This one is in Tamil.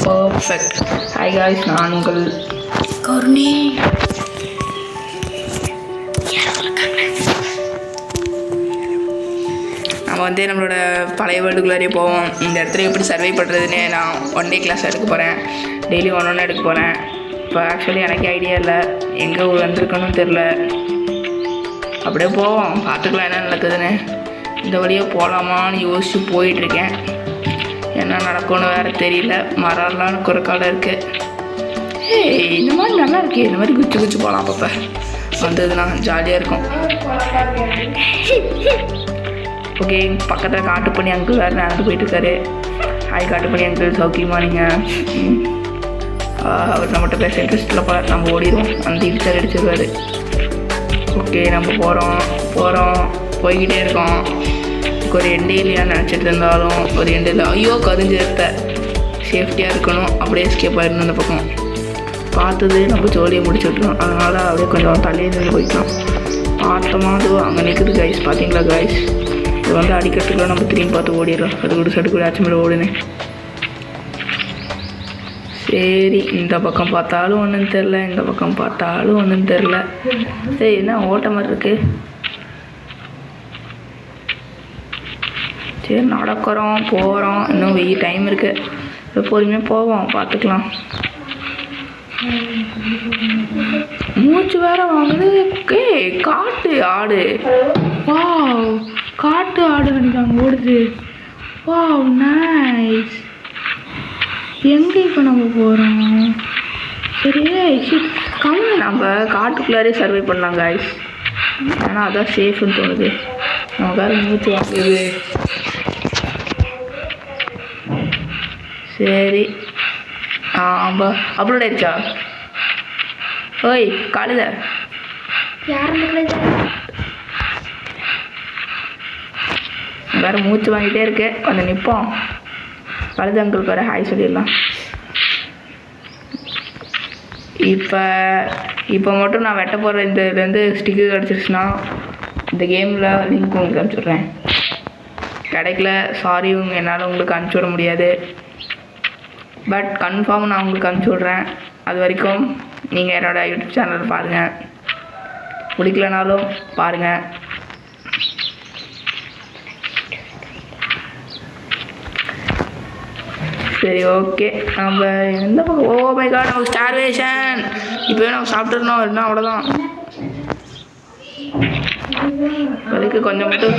பர்ஃபெக்ட். ஹாய் காய்ஸ், நான் உங்கள் கருணி. நம்ம வந்து நம்மளோட பழைய வேர்ல்டுக்குள்ளாரே போவோம். இந்த இடத்துல எப்படி சர்வை பண்ணுறதுன்னு நான் ஒன் டே கிளாஸ் எடுக்க போகிறேன். டெய்லி ஒன்று எடுக்க போகிறேன். இப்போ ஆக்சுவலி எனக்கு ஐடியா இல்லை, எங்கே வந்திருக்கணும்னு தெரில. அப்படியே போவோம், பார்த்துக்கலாம் என்ன நடக்குதுன்னு. இந்த வழியாக போகலாமான்னு யோசிச்சு போயிட்டுருக்கேன். என்ன நடக்கும்னு வேறு தெரியல. மரம்லாம் குறைக்கால இருக்குது. இந்த மாதிரி நல்லா இருக்கு. இந்த மாதிரி குச்சி குச்சி போகலாம். அப்பப்போ வந்ததுன்னா ஜாலியாக இருக்கும். ஓகே, பக்கத்தில் காட்டுப்பண்ணி அங்கிள் வேறு நடந்து போயிட்டுருக்காரு. ஹாய் காட்டுப்பண்ணி அங்கிள், சௌக்கியமாக நீங்கள்? அவர் நம்மகிட்ட பேச இன்ட்ரெஸ்ட்டில் போல. நம்ம ஓடிடுவோம், அந்த இடிச்சார் அடிச்சிருவார். ஓகே, நம்ம போகிறோம் போய்கிட்டே இருக்கோம். ஒரு எண்டே இல்லையான்னு நினச்சிட்டு இருந்தாலும் ஒரு எண்டு இல்லை. ஐயோ, கரிஞ்சிருத்த. சேஃப்டியாக இருக்கணும். அப்படியே எஸ்கேப் ஆகிடணும். அந்த பக்கம் பார்த்தது நம்ம ஜோலியை முடிச்சு விட்டுரும். அதனால் அப்படியே கொஞ்சம் தள்ளியே நின்று போய்க்கலாம். பார்த்தோமா அது அங்கே நிற்குது கைஸ். பார்த்தீங்களா கைஸ்? இது வந்து அடிக்கிறதுக்குள்ள நம்ம திரும்பி பார்த்து ஓடிடுறோம். சடுகுடு ஆச்சுமே ஓடுனேன். சரி, இந்த பக்கம் பார்த்தாலும் ஒன்றும் தெரில, இந்த பக்கம் பார்த்தாலும் ஒன்றும் தெரில. சரி, என்ன ஓட்ட மாதிரி இருக்குது. சரி, நடக்கிறோம் போகிறோம். இன்னும் வெயில் டைம் இருக்குது. இப்போ பொறுமையாக போவோம், பார்த்துக்கலாம். மூச்சு வேற வாங்குது. காட்டு ஆடு. வா, காட்டு ஆடு நினைக்காங்க ஓடுது. வா, நைஸ். எங்கே இப்போ நம்ம போகிறோம்? சரி, கம்மி நம்ம காட்டுக்குள்ளாரே சர்வை பண்ணலாம் காய்ஸ். ஆனால் அதான் சேஃப்னு தோணுது. நம்ம வேறு மூச்சு வாங்குது. சரி, ஆமாம், அப்லோட் ஆயிடுச்சா? ஓய் காலையில் வேறு மூச்சு வாங்கிட்டே இருக்கு. கொஞ்சம் நிற்போம். கழுது அங்கிள் வேறு ஹாய் சொல்லிடலாம். இப்போ மட்டும் நான் வெட்ட போகிற இந்த இதுலேருந்து ஸ்டிக்கு கிடச்சிருச்சுன்னா இந்த கேமில் லிங்க் உங்களுக்கு அனுப்பிச்சுட்றேன். கிடைக்கல, சாரி, என்னால் உங்களுக்கு அனுப்பிச்சி விட முடியாது. பட் கன்ஃபார்ம் நான் உங்களுக்கு அனுப்பிச்சி விட்றேன். அது வரைக்கும் நீங்கள் என்னோடய யூடியூப் சேனல் பாருங்கள். பிடிக்கலனாலும் பாருங்கள். சரி, ஓகே, நம்ம எந்த பக்கம்? ஓ மை காட், நமக்கு ஸ்டார்வேஷன். இப்போவே நம்ம சாப்பிட்டுருந்தோம், இல்லைன்னா அவ்வளோதான். அதுக்கு கொஞ்சம் மட்டும்